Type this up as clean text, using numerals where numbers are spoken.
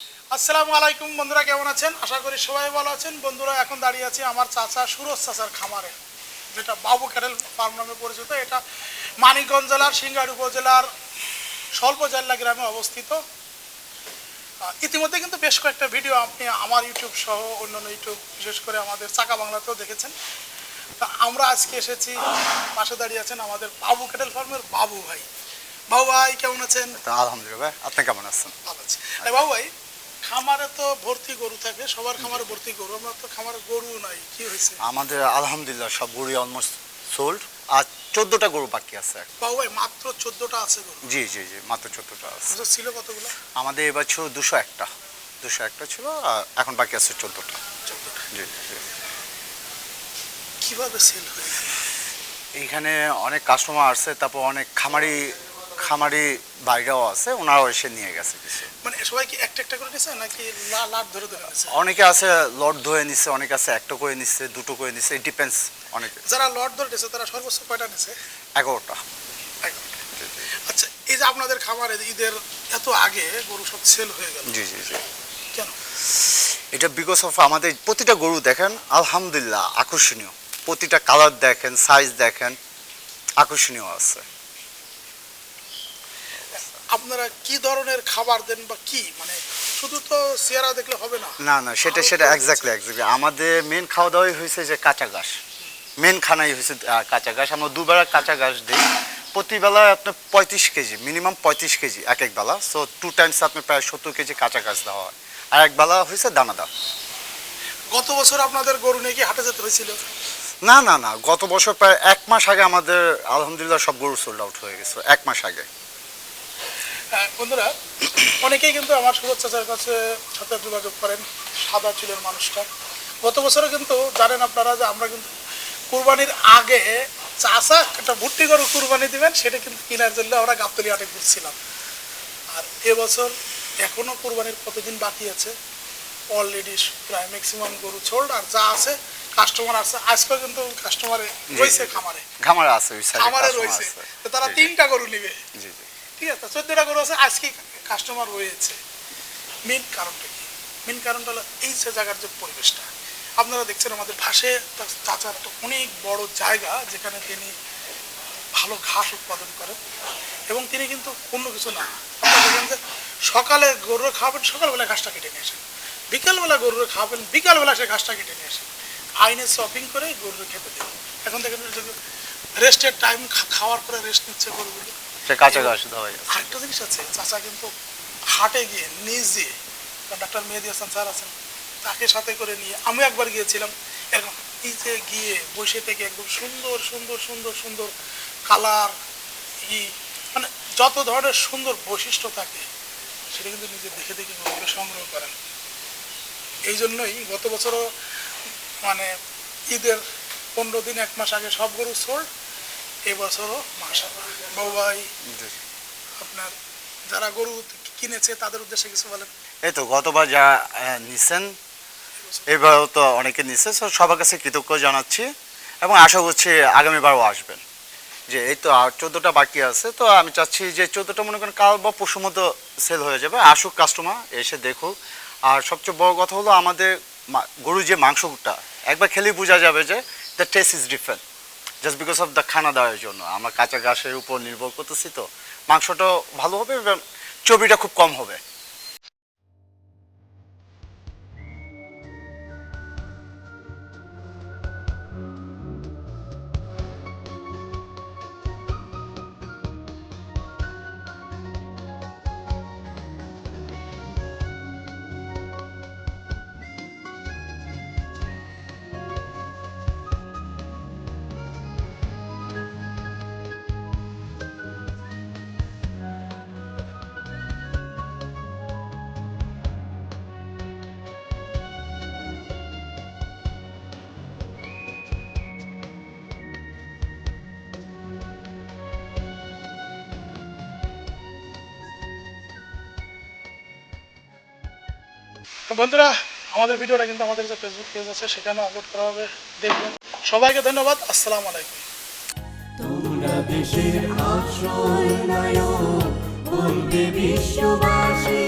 আসসালামু আলাইকুম বন্ধুরা, কেমন আছেন? আশা করি সবাই ভালো আছেন। বন্ধুরা, এখন দাঁড়িয়ে আছি আমার চাচা সুরজ চাচার খামারে, যেটা বাবু ক্যাটেল ফার্ম নামে পরিচিত। এটা মানিকগঞ্জ জেলার সিংড়াইর উপজেলার স্বল্পজাল্লা গ্রামে অবস্থিত। ইতিমধ্যে কিন্তু বেশ কয়েকটা ভিডিও আপনি আমার ইউটিউব সহ অন্যান্য ইউটিউব, বিশেষ করে আমাদের চাকা বাংলাতেও দেখেছেন। তা আমরা আজকে এসেছি, পাশে দাঁড়িয়ে আছেন আমাদের বাবু ক্যাটেল ফার্মের বাবু ভাই। বাবু ভাই কেমন আছেন? আলহামদুলিল্লাহ ভাই, আপনি কেমন আছেন? ভালো আছি। বাবু ভাই, খামারে তো ভর্তি গরু থাকে, সবার খামারে ভর্তি গরু, আমরা তো খামারে গরু নাই, কি হয়েছে? আমাদের আলহামদুলিল্লাহ সব গরু অলমোস্ট সোল্ড। আর 14টা গরু বাকি আছে। বাবু ভাই, মাত্র 14টা আছে গরু? জি জি জি, মাত্র 14টা আছে। ছিল কতগুলো? আমাদের এবার ছিল 201টা ছিল, আর এখন বাকি আছে 14টা। 14টা। জি জি। কিভাবে সেল হয়ে গেল? এইখানে অনেক কাস্টমার আসছে, তারপর অনেক খামারি বাইরেও আছে, ওনারাও এসে নিয়ে গেছে কিছু। মানে সবাই কি একটা একটা করে নিছে নাকি লাট ধরে ধরে নিছে? অনেকে আছে লট ধরে নিচ্ছে, অনেকে আছে একটা করে নিচ্ছে, দুটো করে নিচ্ছে, ইট ডিপেন্ডস। অনেকে যারা লট ধরে নিছে তারা সর্বোচ্চ কয়টা নিছে? 11টা। আচ্ছা, এই যে আপনাদের খামারে ঈদের এত আগে গরু সব সেল হয়ে গেল, জি জি জি। কেন? এটা বিকজ অফ আমাদের প্রতিটা গরু দেখেন আলহামদুলিল্লাহ আকর্ষণীয়, প্রতিটা কালার দেখেন, সাইজ দেখেন, আকর্ষণীয় আছে। আপনারা কি ধরনের খাবার দেন বা কি, মানে শুধু তো চেহারা দেখলে হবে না? না না, সেটা এক্স্যাক্টলি আমাদের মেন খাওয়া দাওয়াই হয়েছে যে কাঁচা ঘাস। মেন খানাই হয়েছে কাঁচা ঘাস। আমরা দুবেলা কাঁচা ঘাস দিই, প্রতিবেলায় আপনার 35 কেজি, মিনিমাম 35 কেজি এক এক বেলা। সো 2 টাইমস আপনার প্রায় 70 কেজি কাঁচা ঘাস দেওয়া হয়, আর এক বেলা হয়েছে দানাদার। গত বছর আপনাদের গরু নিয়ে কি হাটে যেতে হয়েছিল? না না না, গত বছর প্রায় 1 মাস আগে আমাদের আলহামদুলিল্লাহ সব গরু সোল্ড আউট হয়ে গেছে 1 মাস আগে। বন্ধুরা, অনেকেই কিন্তু আমার সুরজ চাচার কাছে সাথে যোগাযোগ করেন, সাদা চুলের মানুষটা। গত বছরও কিন্তু জানেন আপনারা যে আমরা কিন্তু কুরবানির আগে চাচা একটা ভুট্টি গরু কুরবানি দিবেন, সেটা কিন্তু কেনার জন্য আমরা গাবতলী হাটে ঘুরছিলাম। আর এবছর এখনও কুরবানির কতদিন বাকি আছে, অলরেডি প্রায় ম্যাক্সিমাম গরু সোল্ড, আর যা আছে কাস্টমার আছে। আজকেও কিন্তু কাস্টমারে রয়েছে, খামারে আছে, খামারে রয়েছে। তো তারা 3টা গরু নিবে। জি জি। ঠিক আছে, 14টা গরু আছে, আজকে কাস্টমার রয়েছে। মেন কারণটা কি? মেন কারণটা হলো এই যে জায়গার যে পরিবেশটা আপনারা দেখছেন, আমাদের পাশে চাচার একটা অনেক বড় জায়গা, যেখানে তিনি ভালো ঘাস উৎপাদন করেন। এবং তিনি কিন্তু অন্য কিছু না, আপনারা দেখেন যে সকালে গরুর খাওয়াবেন, সকালবেলায় ঘাসটা কেটে নিয়ে আসেন, বিকালবেলা গরুর খাওয়াবেন, বিকালবেলা সে ঘাসটা কেটে নিয়ে আসেন, আইনে শপিং করে গরুর খেতে দেন। এখন দেখেন রেস্টের টাইম, খাওয়ার পরে রেস্ট নিচ্ছে গরুগুলো। কাঁচা ঘাস দেওয়া হয়। আরেকটা জিনিস আছে, চাচা কিন্তু হাটে গিয়ে নিজে, ডাক্তার মেহেদি হাসান স্যার আছেন, তাকে সাথে করে নিয়ে আমি একবার গিয়েছিলাম, এরকম এই যে গিয়ে বসে থেকে একদম সুন্দর সুন্দর সুন্দর সুন্দর কালার, মানে যত ধরনের সুন্দর বৈশিষ্ট্য থাকে সেটা কিন্তু নিজে দেখে দেখে গরুগুলো সংগ্রহ করেন। এই জন্যই গত বছরও মানে ঈদের 15 দিন 1 মাস আগে সব গরু সোল্ড। এবছরও মাশাআল্লাহ। বাবু ভাই, আপনার যারা গরু কিনেছে তাদের উদ্দেশ্যে কিছু বলেন। এই তো গতবার যারা নিছেন, এবারও তো অনেকে নিচ্ছে, সবার কাছে কৃতজ্ঞ জানাচ্ছি এবং আশা করছি আগামীবারও আসবেন। যে এই তো আর 14টা বাকি আছে, তো আমি চাচ্ছি যে 14টা মনে করেন কাল বা পরশুর মতো সেল হয়ে যাবে। আসুক কাস্টমার, এসে দেখুক। আর সবচেয়ে বড় কথা হলো আমাদের গরুর যে মাংসটা একবার খেলেই বোঝা যাবে যে the test is different, just because of the খানা দেওয়ার জন্য। আমরা কাঁচা ঘাসের উপর নির্ভর করতেছি, তো মাংসটাও ভালো হবে এবং চর্বিটা খুব কম হবে। তো বন্ধুরা, আমাদের ভিডিওটা কিন্তু আমাদের যে ফেসবুক পেজ আছে সেখানে আপলোড করা হবে, দেখবেন। সবাইকে ধন্যবাদ। আসসালামু আলাইকুম। তোমরা দেশের আশ্রয় নায়ক, বলবে বিশ্ববাসী।